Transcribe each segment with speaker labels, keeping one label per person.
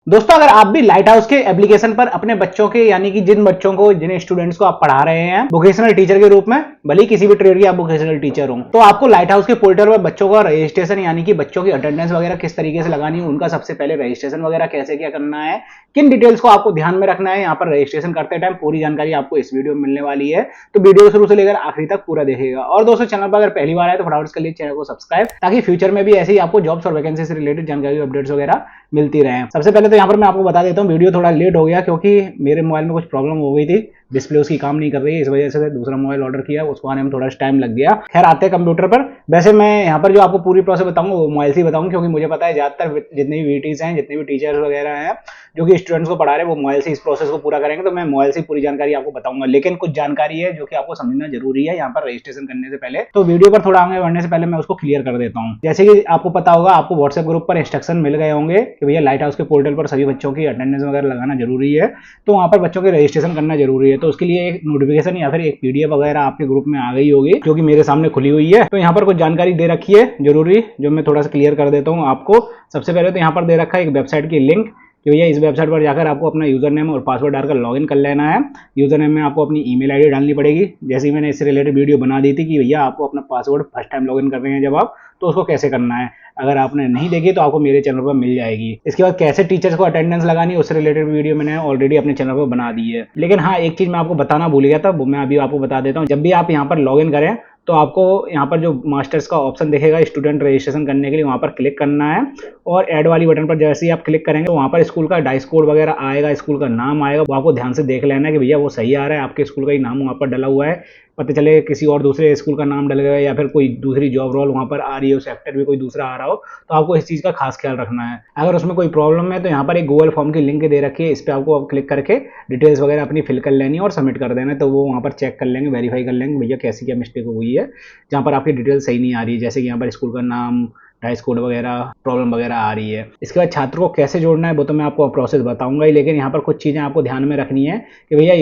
Speaker 1: दोस्तों अगर आप भी लाइट हाउस के एप्लीकेशन पर अपने बच्चों के यानी कि जिन बच्चों को जिन स्टूडेंट्स को आप पढ़ा रहे हैं वोकेशनल टीचर के रूप में, भले किसी भी ट्रेड के आप वोकेशनल टीचर हो, तो आपको लाइट हाउस के पोर्टल पर बच्चों का रजिस्ट्रेशन यानी कि बच्चों की अटेंडेंस वगैरह किस तरीके से लगानी है, उनका सबसे पहले रजिस्ट्रेशन वगैरह कैसे क्या करना है, किन डिटेल्स को आपको ध्यान में रखना है, यहाँ पर रजिस्ट्रेशन करते टाइम पूरी जानकारी आपको इस वीडियो में मिलने वाली है। तो वीडियो को शुरू से लेकर आखिरी तक पूरा देखिएगा। और दोस्तों चैनल पर अगर पहली बार आए तो फटाफट कर लीजिए चैनल को सब्सक्राइब, ताकि फ्यूचर में भी ऐसे ही आपको जॉब्स और वैकेंसी से रिलेटेड जानकारी अपडेट्स वगैरह मिलती रहे। सबसे पहले तो यहाँ पर मैं आपको बता देता हूँ, वीडियो थोड़ा लेट हो गया क्योंकि मेरे मोबाइल में कुछ प्रॉब्लम हो गई थी, डिस्प्ले उसकी काम नहीं कर रही है, इस वजह से दूसरा मोबाइल ऑर्डर किया, उसको आने में थोड़ा टाइम लग गया। खैर आते हैं कंप्यूटर पर। वैसे मैं यहाँ पर जो आपको पूरी प्रोसेस बताऊंगा वो मोबाइल से बताऊंगा, क्योंकि मुझे पता है ज्यादातर जितने भी वीटीज हैं, जितने भी टीचर्स वगैरह हैं जो कि स्टूडेंट्स को पढ़ा रहे हैं, वो मोबाइल से इस प्रोसेस को पूरा करेंगे, तो मैं मोबाइल से पूरी जानकारी आपको बताऊंगा। लेकिन कुछ जानकारी है जो कि आपको समझना जरूरी है यहाँ पर रजिस्ट्रेशन करने से पहले, तो वीडियो पर थोड़ा आगे बढ़ने से पहले मैं उसको क्लियर कर देता हूँ। जैसे कि आपको पता होगा, आपको व्हाट्सएप ग्रुप पर इंस्ट्रक्शन मिल गए होंगे कि भैया लाइट हाउस के पोर्टल पर सभी बच्चों की अटेंडेंस वगैरह लगाना जरूरी है, तो वहाँ पर बच्चों के रजिस्ट्रेशन करना जरूरी है। तो उसके लिए एक नोटिफिकेशन या फिर एक पीडीएफ वगैरह आपके ग्रुप में आ गई होगी, जो कि मेरे सामने खुली हुई है। तो यहाँ पर कुछ जानकारी दे रखी है जरूरी, जो मैं थोड़ा सा क्लियर कर देता हूँ आपको। सबसे पहले तो यहाँ पर दे रखा है एक वेबसाइट की लिंक कि भैया इस वेबसाइट पर जाकर आपको अपना यूजर नेम और पासवर्ड डालकर लॉगिन कर लेना है। यूजर नेम में आपको अपनी ईमेल आईडी डालनी पड़ेगी, जैसे ही मैंने इससे रिलेटेड वीडियो बना दी थी कि भैया आपको अपना पासवर्ड फर्स्ट टाइम लॉगिन कर रहे हैं जब आप, तो उसको कैसे करना है। अगर आपने नहीं देखी तो आपको मेरे चैनल पर मिल जाएगी। इसके बाद कैसे टीचर्स को अटेंडेंस लगानी है उससे रिलेटेड वीडियो मैंने ऑलरेडी अपने चैनल पर बना दी है। लेकिन हाँ, एक चीज मैं आपको बताना भूल गया था, वो मैं अभी आपको बता देता हूँ। जब भी आप यहाँ पर लॉगिन करें तो आपको यहाँ पर जो मास्टर्स का ऑप्शन दिखेगा स्टूडेंट रजिस्ट्रेशन करने के लिए, वहाँ पर क्लिक करना है। और ऐड वाली बटन पर जैसे ही आप क्लिक करेंगे तो वहाँ पर स्कूल का डाइस कोड वगैरह आएगा, स्कूल का नाम आएगा, वो आपको ध्यान से देख लेना है कि भैया वो सही आ रहा है, आपके स्कूल का ही नाम वहाँ पर डला हुआ है। पता चले किसी और दूसरे स्कूल का नाम डल गया या फिर कोई दूसरी जॉब रोल वहाँ पर आ रही हो, सेक्टर भी कोई दूसरा आ रहा हो, तो आपको इस चीज़ का खास ख्याल रखना है। अगर उसमें कोई प्रॉब्लम है तो यहाँ पर एक गूगल फॉर्म की लिंक दे रखी है, इस पर आपको क्लिक करके डिटेल्स वगैरह अपनी फिल कर लेनी है और सबमिट कर देना है। तो वो वहाँ पर चेक कर लेंगे, वेरीफाई कर लेंगे भैया कैसी क्या मिस्टेक हुई है, जहाँ पर आपकी डिटेल सही नहीं आ रही है, जैसे कि यहाँ पर स्कूल का नाम, डाइस कोड वगैरह प्रॉब्लम वगैरह आ रही है। इसके बाद छात्र को कैसे जोड़ना है वो तो मैं आपको प्रोसेस बताऊंगा ही, लेकिन यहाँ पर कुछ चीज़ें आपको ध्यान में रखनी है कि भैया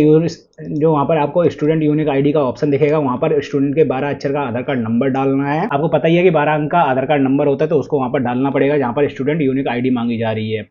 Speaker 1: जो वहाँ पर आपको स्टूडेंट यूनिक आईडी का ऑप्शन दिखेगा, वहाँ पर स्टूडेंट के 12 अक्षर का आधार कार्ड नंबर डालना है। आपको पता ही है कि 12 अंक का आधार कार्ड नंबर होता है, तो उसको वहाँ पर डालना पड़ेगा जहाँ पर स्टूडेंट यूनिक आईडी मांगी जा रही है।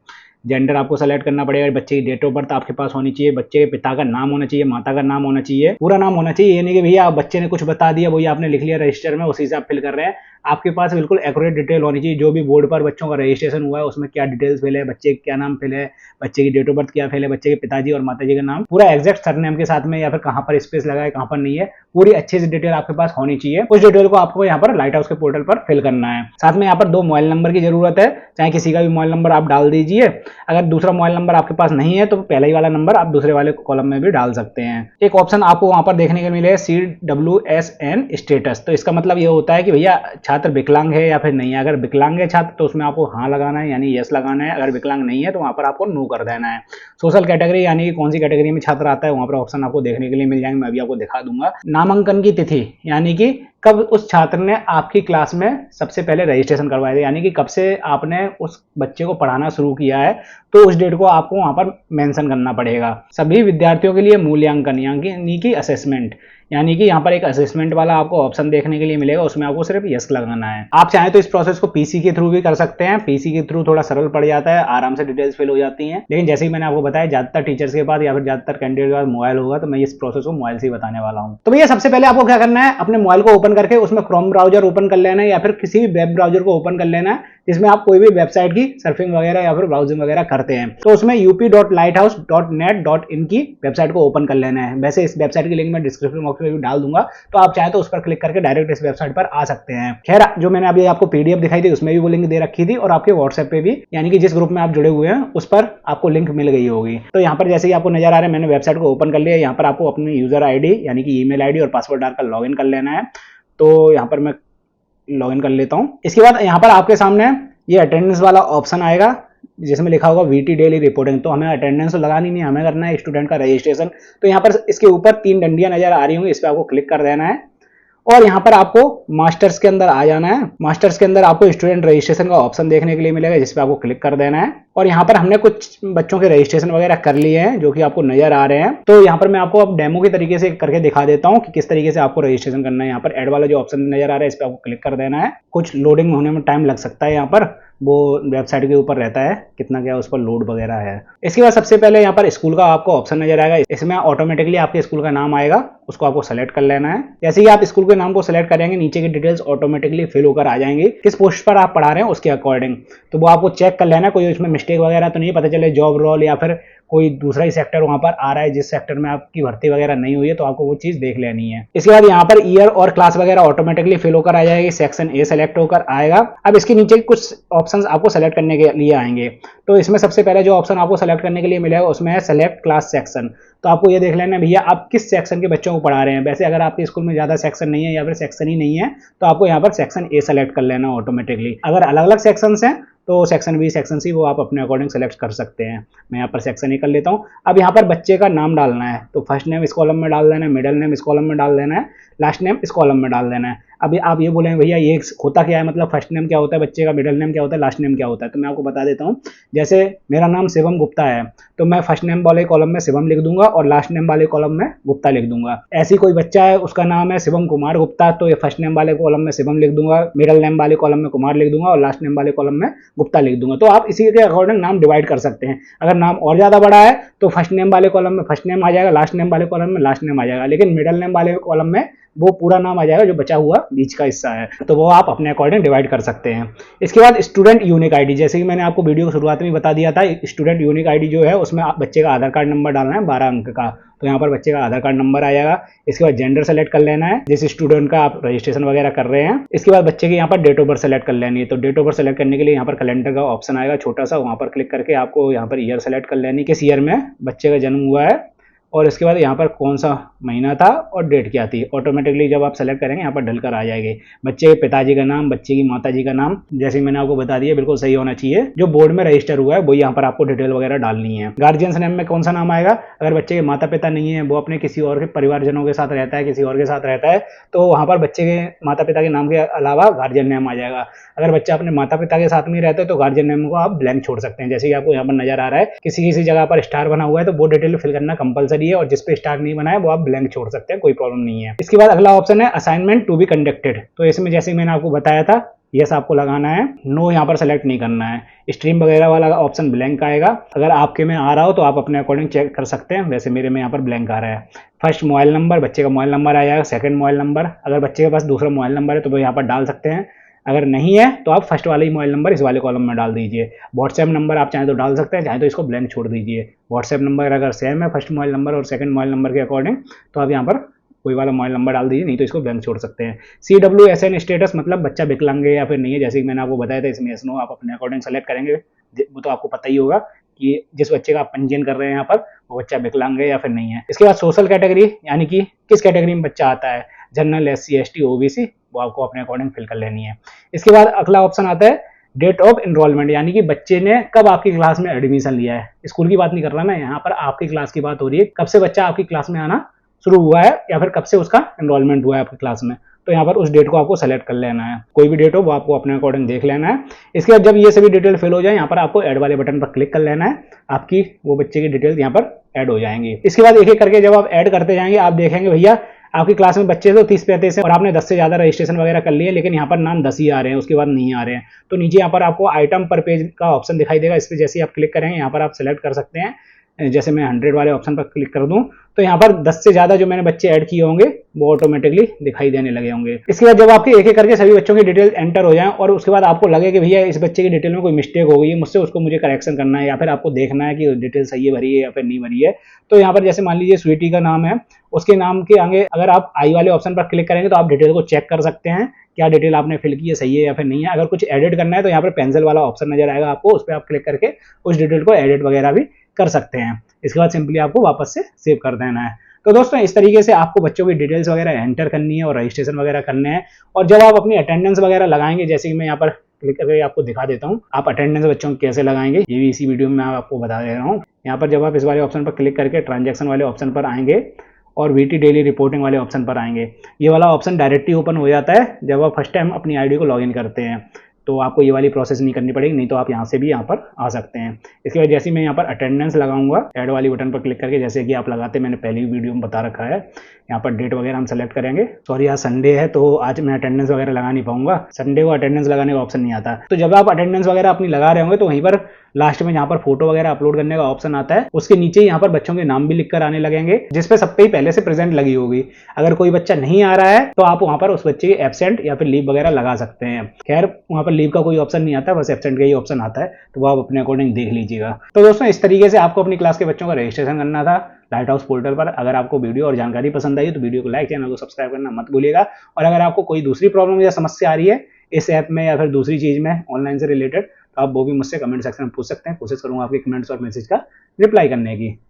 Speaker 1: जेंडर आपको सेलेक्ट करना पड़ेगा, बच्चे की डेट ऑफ बर्थ आपके पास होनी चाहिए, बच्चे के पिता का नाम होना चाहिए, माता का नाम होना चाहिए, पूरा नाम होना चाहिए। ये नहीं कि भैया बच्चे ने कुछ बता दिया, वही आपने लिख लिया रजिस्टर में, उसी से आप फिल कर रहे हैं। आपके पास बिल्कुल एक्यूरेट डिटेल होनी चाहिए, जो भी बोर्ड पर बच्चों का रजिस्ट्रेशन हुआ है उसमें क्या डिटेल्स फिल है, बच्चे का क्या नाम फिल है, बच्चे की डेट ऑफ बर्थ क्या फिल है, बच्चे के पिताजी और माताजी का नाम पूरा एग्जैक्ट सरनेम के साथ में, या फिर कहाँ पर स्पेस लगा है कहाँ पर नहीं है, पूरी अच्छे से डिटेल आपके पास होनी चाहिए। उस डिटेल को आपको यहाँ पर लाइट हाउस के पोर्टल पर फिल करना है। साथ में यहाँ पर 2 मोबाइल नंबर की जरूरत है, चाहे किसी का भी मोबाइल नंबर आप डाल दीजिए। अगर दूसरा मोबाइल नंबर आपके पास नहीं है तो पहले ही वाला नंबर आप दूसरे वाले कॉलम में भी डाल सकते हैं। एक ऑप्शन आपको वहां पर देखने को मिलेगा CWSN स्टेटस, तो इसका मतलब ये होता है कि भैया छात्र विकलांग है या फिर नहीं है। अगर विकलांग है छात्र तो उसमें आपको हाँ लगाना है, यानी यस लगाना है। अगर विकलांग नहीं है तो वहां पर आपको नो कर देना है। सोशल कैटेगरी यानी कौन सी कैटेगरी में छात्र आता है, वहां पर ऑप्शन आपको देखने के लिए मिल जाएंगे, मैं अभी आपको दिखा दूंगा। नामांकन की तिथि यानी कि कब उस छात्र ने आपकी क्लास में सबसे पहले रजिस्ट्रेशन करवाया था, यानी कि कब से आपने उस बच्चे को पढ़ाना शुरू किया है, तो उस डेट को आपको वहां पर मेंशन करना पड़ेगा। सभी विद्यार्थियों के लिए मूल्यांकन यानी कि असेसमेंट, यानी कि यहाँ पर एक असेसमेंट वाला आपको ऑप्शन देखने के लिए मिलेगा, उसमें आपको सिर्फ यस लगाना है। आप चाहें तो इस प्रोसेस को पीसी के थ्रू भी कर सकते हैं, पीसी के थ्रू थोड़ा सरल पड़ जाता है, आराम से डिटेल्स फिल हो जाती हैं। लेकिन जैसे ही मैंने आपको बताया ज्यादातर टीचर्स के पास या फिर ज्यादातर कैंडिडेट के पास मोबाइल होगा, तो मैं इस प्रोसेस को मोबाइल से ही बताने वाला हूँ। तो भैया सबसे पहले आपको क्या करना है, अपने मोबाइल को ओपन करके उसमें क्रोम ब्राउजर ओपन कर लेना है या फिर किसी भी वेब ब्राउजर को ओपन कर लेना है जिसमें आप कोई भी वेबसाइट की सर्फिंग वगैरह या फिर ब्राउजिंग वगैरह करते हैं। तो उसमें up.lighthouse.net.in की वेबसाइट को ओपन कर लेना है। वैसे इस वेबसाइट की लिंक मैं डिस्क्रिप्शन बॉक्स में भी डाल दूंगा, तो आप चाहे तो उस पर क्लिक करके डायरेक्ट इस वेबसाइट पर आ सकते हैं। खैर, जो मैंने अभी आपको पीडीएफ दिखाई थी उसमें भी वो लिंक दे रखी थी, और आपके व्हाट्सएप पे भी, यानी कि जिस ग्रुप में आप जुड़े हुए हैं उस पर आपको लिंक मिल गई होगी। तो यहाँ पर जैसे ही आपको नजर आ रहा है, मैंने वेबसाइट को ओपन कर लिया। यहाँ पर आपको अपनी यूजर आईडी यानी कि ईमेल आईडी और पासवर्ड डालकर लॉगिन कर लेना है। तो यहाँ पर मैं लॉगिन कर लेता हूँ। इसके बाद यहाँ पर आपके सामने ये अटेंडेंस वाला ऑप्शन आएगा जिसमें लिखा होगा वीटी डेली रिपोर्टिंग। तो हमें अटेंडेंस तो लगानी नहीं, हमें करना है स्टूडेंट का रजिस्ट्रेशन। तो यहाँ पर इसके ऊपर 3 डंडियां नजर आ रही होंगी, इस पर आपको क्लिक कर देना है और यहाँ पर आपको मास्टर्स के अंदर आ जाना है। मास्टर्स के अंदर आपको स्टूडेंट रजिस्ट्रेशन का ऑप्शन देखने के लिए मिलेगा, जिस पे आपको क्लिक कर देना है। और यहाँ पर हमने कुछ बच्चों के रजिस्ट्रेशन वगैरह कर लिए हैं जो कि आपको नजर आ रहे हैं। तो यहाँ पर मैं आपको अब डेमो के तरीके से करके दिखा देता हूँ कि किस तरीके से आपको रजिस्ट्रेशन करना है। यहाँ पर एड वाला जो ऑप्शन नजर आ रहा है, इस पर आपको क्लिक कर देना है। कुछ लोडिंग होने में टाइम लग सकता है यहाँ पर, वो वेबसाइट के ऊपर रहता है कितना क्या उस पर लोड वगैरह है। इसके बाद सबसे पहले यहाँ पर स्कूल का आपको ऑप्शन नजर आएगा, इसमें ऑटोमेटिकली आपके स्कूल का नाम आएगा, उसको आपको सेलेक्ट कर लेना है। जैसे ही आप स्कूल के नाम को सेलेक्ट करेंगे नीचे की डिटेल्स ऑटोमेटिकली फिल होकर आ जाएंगी, किस पोस्ट पर आप पढ़ा रहे हैं उसके अकॉर्डिंग। तो वो आपको चेक कर लेना, कोई उसमें मिस्टेक वगैरह तो नहीं, पता चले जॉब रोल या फिर कोई दूसरा ही सेक्टर वहां पर आ रहा है जिस सेक्टर में आपकी भर्ती वगैरह नहीं हुई है, तो आपको वो चीज देख लेनी है। इसके बाद यहाँ पर ईयर और क्लास वगैरह ऑटोमेटिकली फिल होकर आ जाएगी, सेक्शन ए सेलेक्ट होकर आएगा। अब इसके नीचे कुछ ऑप्शंस आपको सेलेक्ट करने के लिए आएंगे, तो इसमें सबसे पहले जो ऑप्शन आपको सेलेक्ट करने के लिए मिलेगा उसमें है सेलेक्ट क्लास सेक्शन। तो आपको ये देख लेना भैया आप किस सेक्शन के बच्चों को पढ़ा रहे हैं। वैसे अगर आपके स्कूल में ज्यादा सेक्शन नहीं है या फिर सेक्शन ही नहीं है तो आपको यहाँ पर सेक्शन ए सेलेक्ट कर लेना ऑटोमेटिकली। अगर अलग अलग सेक्शन हैं तो सेक्शन बी सेक्शन सी वो आप अपने अकॉर्डिंग सेलेक्ट कर सकते हैं। मैं यहाँ पर सेक्शन ए कर लेता हूँ। अब यहाँ पर बच्चे का नाम डालना है, तो फर्स्ट नेम इस कॉलम में डाल देना है, मिडिल नेम इस कॉलम में डाल देना है, लास्ट नेम इस कॉलम में डाल देना है। अभी आप ये बोलेंगे भैया ये होता क्या है, मतलब फर्स्ट नेम क्या होता है बच्चे का, मिडिल नेम क्या होता है, लास्ट नेम क्या होता है। तो मैं आपको बता देता हूँ। जैसे मेरा नाम शिवम गुप्ता है तो मैं फर्स्ट नेम वाले कॉलम में शिवम लिख दूंगा और लास्ट नेम वाले कॉलम में गुप्ता लिख दूंगा। ऐसी कोई बच्चा है उसका नाम है शिवम कुमार गुप्ता, तो ये फर्स्ट नेम वाले कॉलम में शिवम लिख दूंगा, मिडिल नेम वाले कॉलम में कुमार लिख दूंगा और लास्ट नेम वाले कॉलम में गुप्ता लिख दूंगा। तो आप इसी के अकॉर्डिंग नाम डिवाइड कर सकते हैं। अगर नाम और ज्यादा बड़ा है तो फर्स्ट नेम वाले कॉलम में फर्स्ट नेम आ जाएगा, लास्ट नेम वाले कॉलम में लास्ट नेम आ जाएगा, लेकिन मिडिल नेम वाले कॉलम में वो पूरा नाम आ जाएगा जो बचा हुआ बीच का हिस्सा है। तो वो आप अपने अकॉर्डिंग डिवाइड कर सकते हैं। इसके बाद स्टूडेंट यूनिक आईडी, जैसे कि मैंने आपको वीडियो की शुरुआत में बता दिया था, स्टूडेंट यूनिक आईडी जो है उसमें बच्चे का आधार कार्ड नंबर डालना है 12 अंक का, तो यहाँ पर बच्चे का आधार कार्ड नंबर आ जाएगा। इसके बाद जेंडर सेलेक्ट कर लेना है जिस स्टूडेंट का आप रजिस्ट्रेशन वगैरह कर रहे हैं। इसके बाद बच्चे की यहाँ पर डेट ऑफ बर्थ सेलेक्ट कर लेनी है, तो डेट ऑफ बर्थ सेलेक्ट करने के लिए यहाँ पर कैलेंडर का ऑप्शन आएगा छोटा सा, वहाँ पर क्लिक करके आपको यहाँ पर ईयर सेलेक्ट कर लेनी, किस ईयर में बच्चे का जन्म हुआ है, और इसके बाद यहाँ पर कौन सा महीना था और डेट क्या थी। ऑटोमेटिकली जब आप सेलेक्ट करेंगे यहाँ पर डलकर आ जाएगी। बच्चे के पिताजी का नाम, बच्चे की माताजी का नाम, जैसे मैंने आपको बता दिया बिल्कुल सही होना चाहिए। जो बोर्ड में रजिस्टर हुआ है वो यहाँ पर आपको डिटेल वगैरह डालनी है। गार्जियंस नेम में कौन सा नाम आएगा, अगर बच्चे के माता पिता नहीं है, वो अपने किसी और के परिवारजनों के साथ रहता है, किसी और के साथ रहता है, तो वहाँ पर बच्चे के माता पिता के नाम के अलावा गार्जियन नेम आ जाएगा। अगर बच्चा अपने माता पिता के साथ में रहता है तो गार्जियन नेम को आप ब्लैंक छोड़ सकते हैं। जैसे कि आपको यहाँ पर नजर आ रहा है किसी किसी जगह पर स्टार बना हुआ है तो वो डिटेल फिल करना कंपलसरी है, और जिस पे स्टार नहीं बनाया वो आप ब्लैंक छोड़ सकते हैं, कोई प्रॉब्लम नहीं है। इसके बाद अगला ऑप्शन है असाइनमेंट टू बी कंडक्टेड, तो इसमें जैसे मैंने आपको बताया था यस आपको लगाना है, नो यहाँ पर सेलेक्ट नहीं करना है। स्ट्रीम वगैरह वाला ऑप्शन ब्लैंक आएगा, अगर आपके में आ रहा हो तो आप अपने अकॉर्डिंग चेक कर सकते हैं, वैसे मेरे में यहाँ पर ब्लैंक आ रहा है। फर्स्ट मोबाइल नंबर, बच्चे का मोबाइल नंबर आ जाएगा, सेकंड मोबाइल नंबर, अगर बच्चे के पास दूसरा मोबाइल नंबर है तो वो यहाँ पर डाल सकते हैं, अगर नहीं है तो आप फर्स्ट वाले ही मोबाइल नंबर इस वाले कॉलम में डाल दीजिए। व्हाट्सएप नंबर आप चाहें तो डाल सकते हैं, चाहे तो इसको ब्लैंक छोड़ दीजिए। व्हाट्सएप नंबर अगर सेम है फर्स्ट मोबाइल नंबर और सेकंड मोबाइल नंबर के अकॉर्डिंग तो आप यहाँ पर कोई वाला मोबाइल नंबर डाल दीजिए, नहीं तो इसको ब्लैंक छोड़ सकते हैं। CWSN स्टेटस मतलब बच्चा विकलांग है या फिर नहीं है, जैसे कि मैंने आपको बताया था इसमें यस नो आप अपने अकॉर्डिंग सेलेक्ट करेंगे। वो तो आपको पता ही होगा कि जिस बच्चे का आप पंजीयन कर रहे हैं यहाँ पर वो बच्चा विकलांग है या फिर नहीं है। इसके बाद सोशल कैटेगरी, यानी कि किस कैटेगरी में बच्चा आता है, जनरल, SC ST OBC, वो आपको अपने अकॉर्डिंग फिल कर लेनी है। इसके बाद अगला ऑप्शन आता है डेट ऑफ एनरोलमेंट, यानी कि बच्चे ने कब आपकी क्लास में एडमिशन लिया है। स्कूल की बात नहीं कर रहा मैं, यहाँ पर आपकी क्लास की बात हो रही है, कब से बच्चा आपकी क्लास में आना शुरू हुआ है या फिर कब से उसका एनरोलमेंट हुआ है आपकी क्लास में। तो यहाँ पर उस डेट को आपको सेलेक्ट कर लेना है, कोई भी डेट हो वो आपको अपने अकॉर्डिंग देख लेना है। इसके बाद जब ये सभी डिटेल फिल हो जाए यहाँ पर आपको ऐड वाले बटन पर क्लिक कर लेना है, आपकी वो बच्चे की डिटेल यहाँ पर ऐड हो जाएंगी। इसके बाद एक एक करके जब आप ऐड करते जाएंगे आप देखेंगे भैया आपकी क्लास में बच्चे तो 30-35 हैं और आपने 10 से ज़्यादा रजिस्ट्रेशन वगैरह कर लिए, लेकिन यहाँ पर नाम 10 ही आ रहे हैं, उसके बाद नहीं आ रहे हैं। तो नीचे यहाँ पर आपको आइटम पर पेज का ऑप्शन दिखाई देगा, इस पर जैसे आप क्लिक करेंगे यहाँ पर आप सेलेक्ट कर सकते हैं। जैसे मैं 100 वाले ऑप्शन पर क्लिक कर दूं तो यहाँ पर 10 से ज़्यादा जो मैंने बच्चे ऐड किए होंगे वो ऑटोमेटिकली दिखाई देने लगे होंगे। इसके बाद जब आपके एक एक करके सभी बच्चों की डिटेल एंटर हो जाए और उसके बाद आपको लगे कि भैया इस बच्चे की डिटेल में कोई मिस्टेक हो गई है, मुझसे उसको मुझे करेक्शन करना है या फिर आपको देखना है कि डिटेल सही है भरी है या फिर नहीं भरी है, तो यहाँ पर जैसे मान लीजिए स्वीटी का नाम है, उसके नाम के आगे अगर आप आई वाले ऑप्शन पर क्लिक करेंगे तो आप डिटेल को चेक कर सकते हैं क्या डिटेल आपने फिल की है सही है या फिर नहीं है। अगर कुछ एडिट करना है तो यहाँ पर पेंसिल वाला ऑप्शन नजर आएगा आपको, उस पर आप क्लिक करके उस डिटेल को एडिट वगैरह भी कर सकते हैं। इसके बाद सिंपली आपको वापस से सेव कर देना है। तो दोस्तों इस तरीके से आपको बच्चों की डिटेल्स वगैरह एंटर करनी है और रजिस्ट्रेशन वगैरह करने हैं। और जब आप अपनी अटेंडेंस वगैरह लगाएंगे, जैसे कि मैं यहाँ पर क्लिक करके आपको दिखा देता हूँ आप अटेंडेंस बच्चों को कैसे लगाएंगे, ये भी इसी वीडियो में मैं आपको बता दे रहा हूँ। यहाँ पर जब आप इस वाले ऑप्शन पर क्लिक करके ट्रांजैक्शन वाले ऑप्शन पर आएंगे और VT डेली रिपोर्टिंग वाले ऑप्शन पर आएंगे, ये वाला ऑप्शन डायरेक्टली ओपन हो जाता है जब आप फर्स्ट टाइम अपनी आईडी को लॉगिन करते हैं। तो आपको ये वाली प्रोसेस नहीं करनी पड़ेगी, नहीं तो आप यहाँ से भी यहाँ पर आ सकते हैं। इसके बाद जैसे मैं यहाँ पर अटेंडेंस लगाऊंगा, ऐड वाली बटन पर क्लिक करके, जैसे कि आप लगाते मैंने पहली वीडियो में बता रखा है। यहाँ पर डेट वगैरह हम सेलेक्ट करेंगे। सॉरी आज संडे है तो आज मैं अटेंडेंस वगैरह लगा नहीं पाऊंगा, संडे को अटेंडेंस लगाने का ऑप्शन नहीं आता। तो जब आप अटेंडेंस वगैरह अपनी लगा रहे होंगे तो वहीं पर लास्ट में यहाँ पर फोटो वगैरह अपलोड करने का ऑप्शन आता है, उसके नीचे यहाँ पर बच्चों के नाम भी लिखकर आने लगेंगे, जिसपे सब पे ही पहले से प्रेजेंट लगी होगी। अगर कोई बच्चा नहीं आ रहा है तो आप वहाँ पर उस बच्चे की एब्सेंट या फिर लीव वगैरह लगा सकते हैं। खैर वहाँ पर लीव का कोई ऑप्शन नहीं आता, बस एब्सेंट का ही ऑप्शन आता है, तो वो आप अपने अकॉर्डिंग देख लीजिएगा। तो दोस्तों इस तरीके से आपको अपनी क्लास के बच्चों का रजिस्ट्रेशन करना था लाइट हाउस पोर्टल पर। अगर आपको वीडियो और जानकारी पसंद आई तो वीडियो को लाइक, चैनल को सब्सक्राइब करना मत भूलिएगा। और अगर आपको कोई दूसरी प्रॉब्लम या समस्या आ रही है इस ऐप में या फिर दूसरी चीज में ऑनलाइन से रिलेटेड, तो आप वो भी मुझसे कमेंट सेक्शन में पूछ सकते हैं। कोशिश करूंगा आपके कमेंट्स और मैसेज का रिप्लाई करने की।